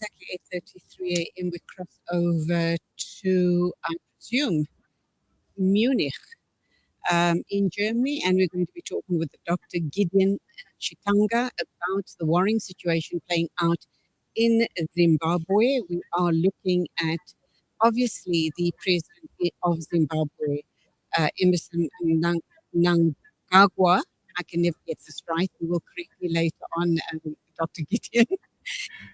exactly 8:33 a.m. We cross over to, I presume, Munich in Germany, and we're going to be talking with Dr. Gideon Chitanga about the worrying situation playing out in Zimbabwe. We are looking at, obviously, the president of Zimbabwe, Emerson Mnangagwa. I can never get this right. We will correct me later on, Dr. Gideon.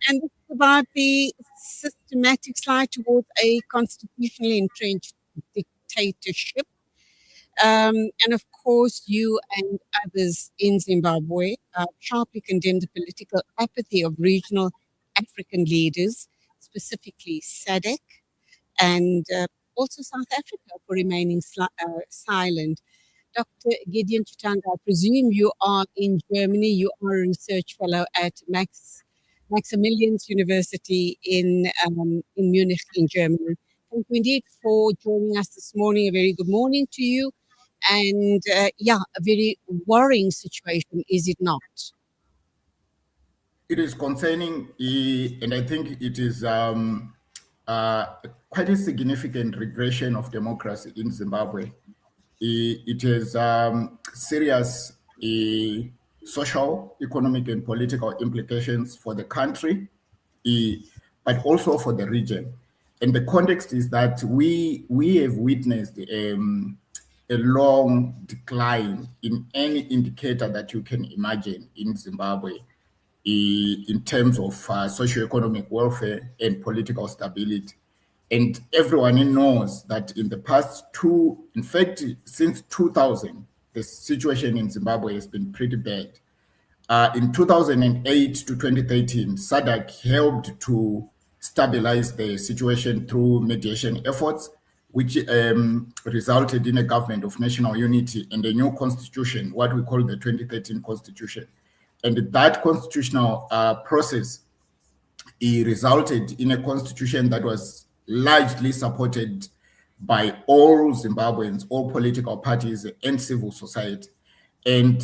And this is about the systematic slide towards a constitutionally entrenched dictatorship. And of course, you and others in Zimbabwe sharply condemned the political apathy of regional African leaders, specifically SADC, and also South Africa for remaining silent. Dr. Gideon Chitanga, I presume you are in Germany. You are a research fellow at Maximilian's University in Munich, in Germany. Thank you indeed for joining us this morning. A very good morning to you. And a very worrying situation, is it not? It is concerning, and I think it is quite a significant regression of democracy in Zimbabwe. It has serious social, economic, and political implications for the country, but also for the region. And the context is that we have witnessed a long decline in any indicator that you can imagine in Zimbabwe in terms of socioeconomic welfare and political stability. And everyone knows that in the past since 2000, the situation in Zimbabwe has been pretty bad. In 2008 to 2013, SADC helped to stabilize the situation through mediation efforts, which resulted in a government of national unity and a new constitution, what we call the 2013 constitution. And that constitutional process resulted in a constitution that was largely supported by all Zimbabweans, all political parties, and civil society. And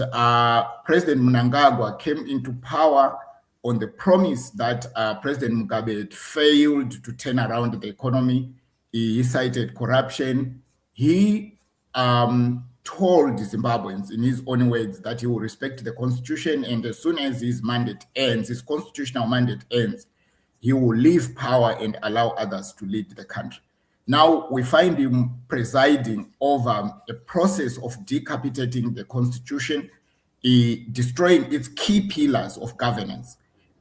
President Mnangagwa came into power on the promise that President Mugabe had failed to turn around the economy. He cited corruption. He told Zimbabweans in his own words that he will respect the constitution, and as soon as his constitutional mandate ends, he will leave power and allow others to lead the country. Now we find him presiding over a process of decapitating the constitution, destroying its key pillars of governance,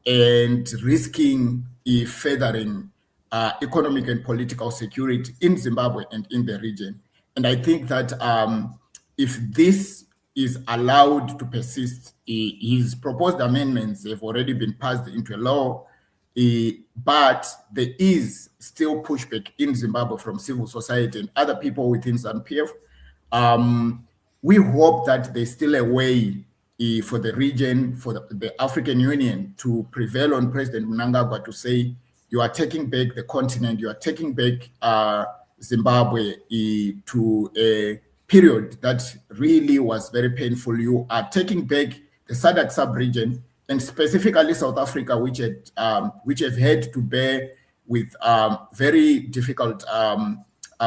and risking furthering economic and political security in Zimbabwe and in the region. And I think that if this is allowed to persist, his proposed amendments have already been passed into a law, but there is still pushback in Zimbabwe from civil society and other people within ZANU-PF. We hope that there's still a way for the region, for the African Union to prevail on President Mnangagwa to say, you are taking back the continent, you are taking back Zimbabwe to a period that really was very painful. You are taking back the SADC sub-region, and specifically South Africa, which have had to bear with very difficult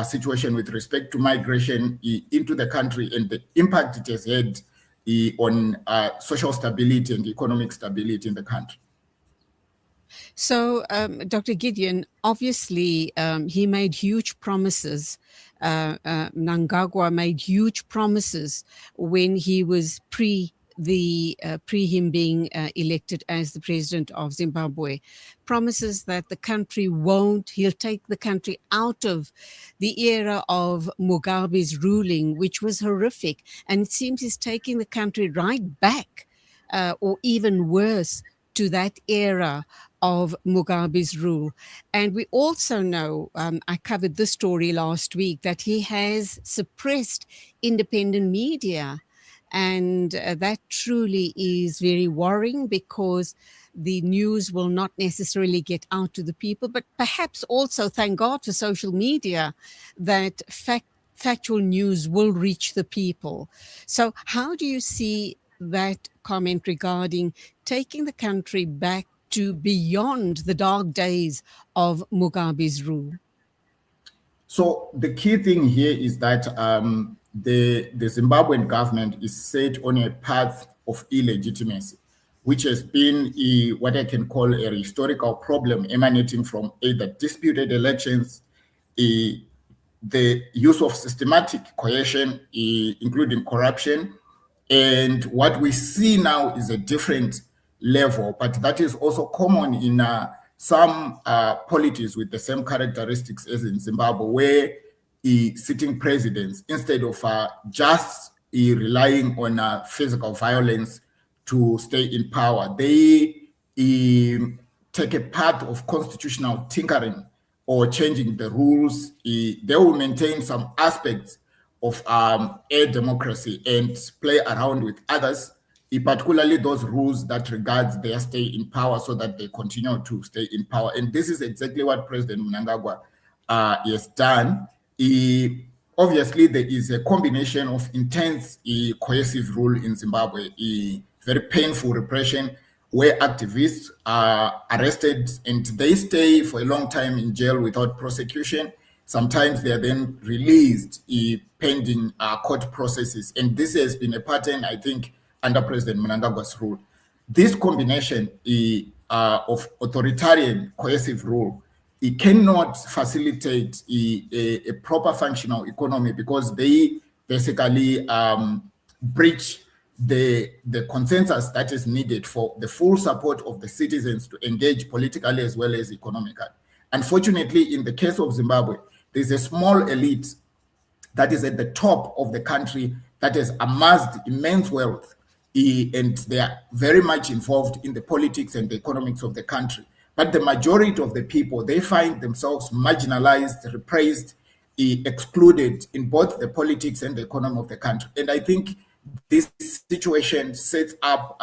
situation with respect to migration into the country and the impact it has had on social stability and economic stability in the country. So, Dr. Gideon, obviously, he made huge promises. Mnangagwa made huge promises when he was pre him being elected as the president of Zimbabwe. Promises that the country he'll take the country out of the era of Mugabe's ruling, which was horrific. And it seems he's taking the country right back, or even worse, to that era of Mugabe's rule. And we also know, I covered this story last week, that he has suppressed independent media. And that truly is very worrying, because the news will not necessarily get out to the people, but perhaps also, thank God for social media, that factual news will reach the people. So how do you see that comment regarding taking the country back to beyond the dark days of Mugabe's rule? So the key thing here is that the Zimbabwean government is set on a path of illegitimacy, which has been what I can call a historical problem emanating from either disputed elections, the use of systematic coercion, including corruption. And what we see now is a different level, but that is also common in some polities with the same characteristics as in Zimbabwe, where sitting presidents, instead of just relying on physical violence to stay in power, they take a path of constitutional tinkering or changing the rules. They will maintain some aspects of a democracy and play around with others, particularly those rules that regards their stay in power, so that they continue to stay in power. And this is exactly what President Mnangagwa has done. Obviously, there is a combination of intense coercive rule in Zimbabwe, very painful repression, where activists are arrested and they stay for a long time in jail without prosecution. Sometimes they are then released pending court processes. And this has been a pattern, I think, under President Mnangagwa's rule. This combination of authoritarian coercive rule, it cannot facilitate a proper functional economy, because they basically breach the consensus that is needed for the full support of the citizens to engage politically as well as economically. Unfortunately, in the case of Zimbabwe, there's a small elite that is at the top of the country that has amassed immense wealth, and they are very much involved in the politics and the economics of the country. But the majority of the people, they find themselves marginalized, repressed, excluded in both the politics and the economy of the country. And I think this situation sets up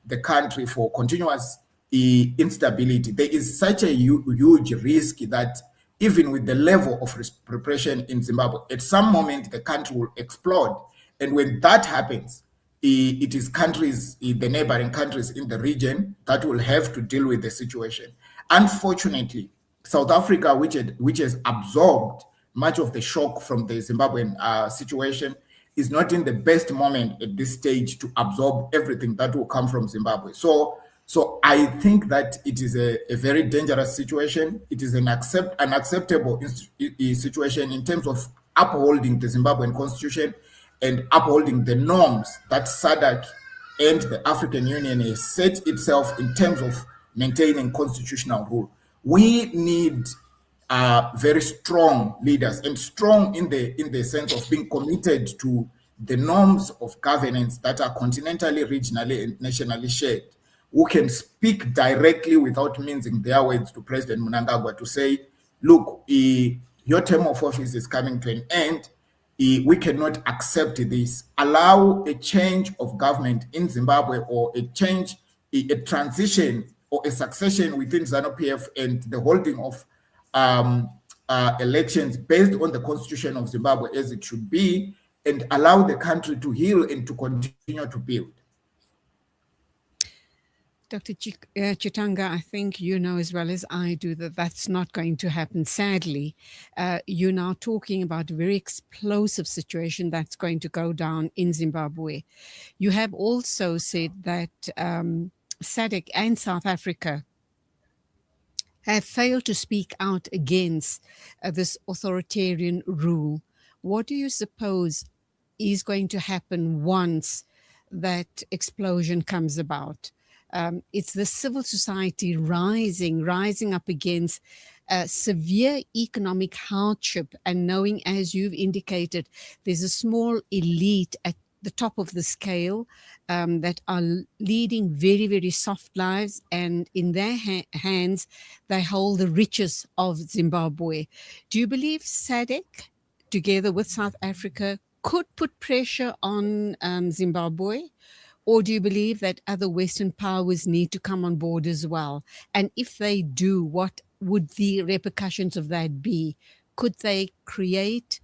the country for continuous instability. There is such a huge risk that even with the level of repression in Zimbabwe, at some moment the country will explode. And when that happens, it is countries, the neighboring countries in the region, that will have to deal with the situation. Unfortunately, South Africa, which has absorbed much of the shock from the Zimbabwean situation, is not in the best moment at this stage to absorb everything that will come from Zimbabwe. So I think that it is a very dangerous situation. It is an unacceptable situation in terms of upholding the Zimbabwean constitution and upholding the norms that SADC and the African Union has set itself in terms of maintaining constitutional rule. We need very strong leaders, and strong in the sense of being committed to the norms of governance that are continentally, regionally, and nationally shared, who can speak directly without mincing their words to President Mnangagwa to say, look, your term of office is coming to an end. We cannot accept this. Allow a change of government in Zimbabwe, or a change, a transition or a succession within ZANU-PF, and the holding of elections based on the constitution of Zimbabwe as it should be, and allow the country to heal and to continue to build. Dr. Chitanga, I think you know as well as I do that that's not going to happen, sadly. You're now talking about a very explosive situation that's going to go down in Zimbabwe. You have also said that SADC and South Africa have failed to speak out against this authoritarian rule. What do you suppose is going to happen once that explosion comes about? It's the civil society rising up against severe economic hardship, and knowing, as you've indicated, there's a small elite at the top of the scale that are leading very, very soft lives, and in their hands, they hold the riches of Zimbabwe. Do you believe SADC, together with South Africa, could put pressure on Zimbabwe? Or do you believe that other Western powers need to come on board as well? And if they do, what would the repercussions of that be? Could they create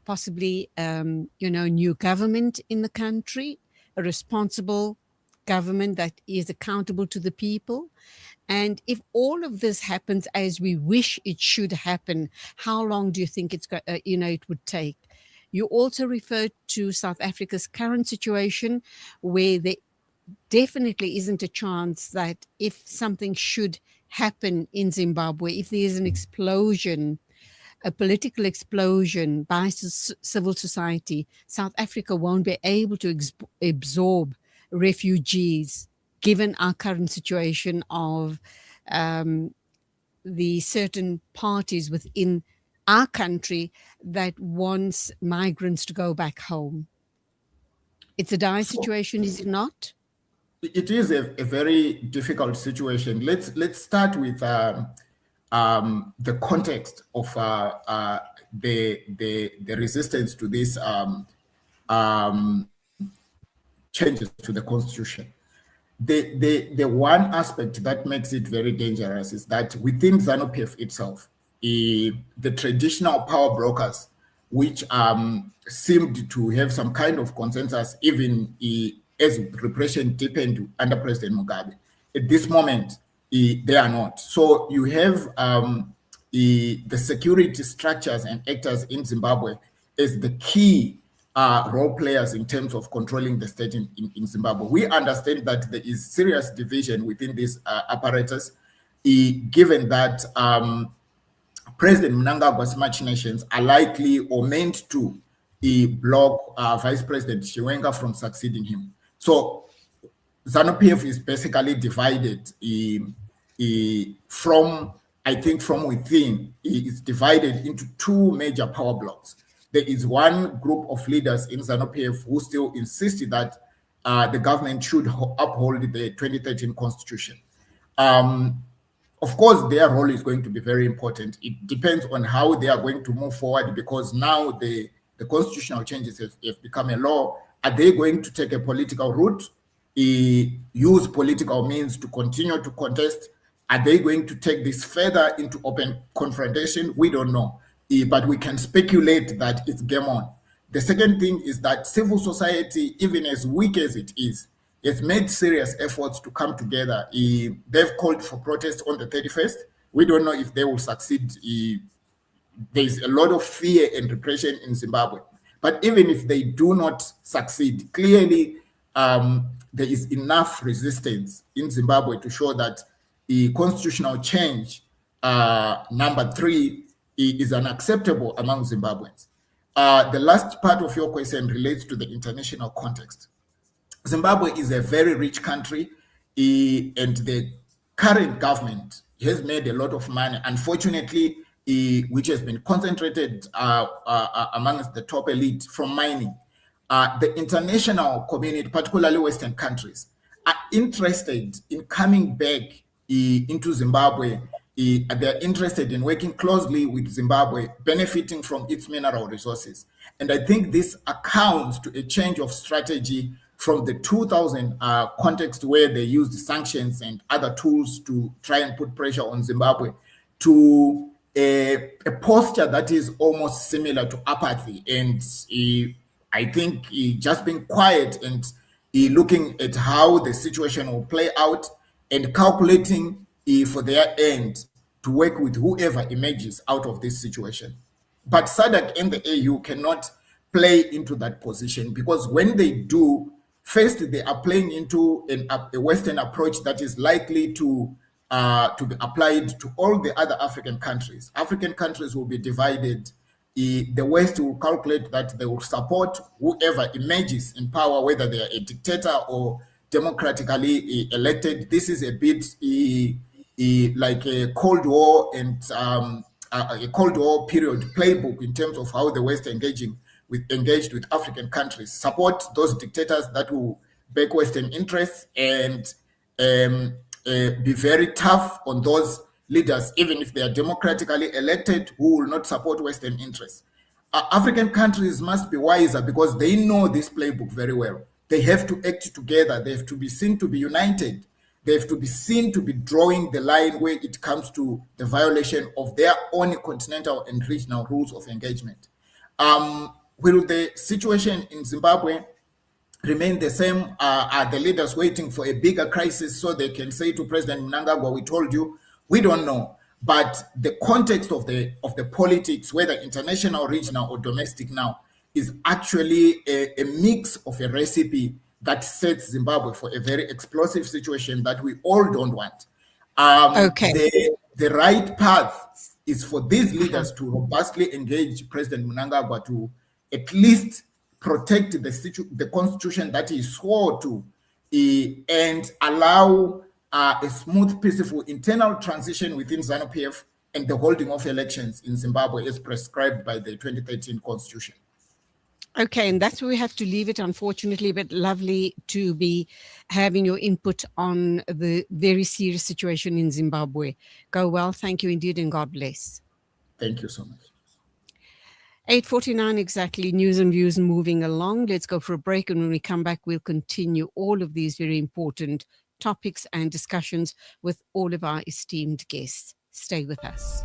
possibly, new government in the country, a responsible government that is accountable to the people? And if all of this happens as we wish it should happen, how long do you think it would take? You also referred to South Africa's current situation, where there definitely isn't a chance that if something should happen in Zimbabwe, if there is an explosion, a political explosion by civil society, South Africa won't be able to absorb refugees, given our current situation of the certain parties within our country that wants migrants to go back home. It's a dire situation, is it not? It is a very difficult situation. Let's start with the context of the resistance to these changes to the constitution. The one aspect that makes it very dangerous is that within ZANU-PF itself, the traditional power brokers, which seemed to have some kind of consensus, even as repression deepened under President Mugabe, at this moment, they are not. So you have the security structures and actors in Zimbabwe as the key role players in terms of controlling the state in Zimbabwe. We understand that there is serious division within this apparatus, given that President Mnangagwa's machinations are likely or meant to block Vice President Chiwenga from succeeding him. So ZANU-PF is basically divided from within. It's divided into two major power blocks. There is one group of leaders in ZANU-PF who still insisted that the government should uphold the 2013 constitution. Of course, their role is going to be very important. It depends on how they are going to move forward, because now the constitutional changes have become a law. Are they going to take a political route, use political means to continue to contest? Are they going to take this further into open confrontation? We don't know. But we can speculate that it's game on. The second thing is that civil society, even as weak as it is, has made serious efforts to come together. They've called for protests on the 31st. We don't know if they will succeed. There's a lot of fear and repression in Zimbabwe. But even if they do not succeed, clearly there is enough resistance in Zimbabwe to show that the constitutional change, number 3, is unacceptable among Zimbabweans. The last part of your question relates to the international context. Zimbabwe is a very rich country, and the current government has made a lot of money, unfortunately, which has been concentrated amongst the top elite from mining. The international community, particularly Western countries, are interested in coming back into Zimbabwe. They're interested in working closely with Zimbabwe, benefiting from its mineral resources. And I think this accounts to a change of strategy from the 2000 context, where they used sanctions and other tools to try and put pressure on Zimbabwe, to a posture that is almost similar to apathy. And I think just being quiet and looking at how the situation will play out and calculating for their end to work with whoever emerges out of this situation. But SADC and the AU cannot play into that position, because when they do, first, they are playing into a Western approach that is likely to be applied to all the other African countries. African countries will be divided. The West will calculate that they will support whoever emerges in power, whether they are a dictator or democratically elected. This is a bit like a Cold War and a Cold War period playbook in terms of how the West engaged with African countries. Support those dictators that will back Western interests, and be very tough on those leaders, even if they are democratically elected, who will not support Western interests. African countries must be wiser, because they know this playbook very well. They have to act together. They have to be seen to be united. They have to be seen to be drawing the line where it comes to the violation of their own continental and regional rules of engagement. Will the situation in Zimbabwe remain the same? Are the leaders waiting for a bigger crisis so they can say to President Mnangagwa, we told you? We don't know. But the context of the politics, whether international, regional, or domestic now, is actually a mix of a recipe that sets Zimbabwe for a very explosive situation that we all don't want. Okay. The right path is for these leaders to robustly engage President Mnangagwa to at least protect the constitution that he swore to, and allow a smooth, peaceful internal transition within ZANU-PF and the holding of elections in Zimbabwe as prescribed by the 2013 constitution. Okay, and that's where we have to leave it, unfortunately, but lovely to be having your input on the very serious situation in Zimbabwe. Go well. Thank you indeed, and God bless. Thank you so much. 8:49 exactly, news and views moving along. Let's go for a break, and when we come back, we'll continue all of these very important topics and discussions with all of our esteemed guests. Stay with us.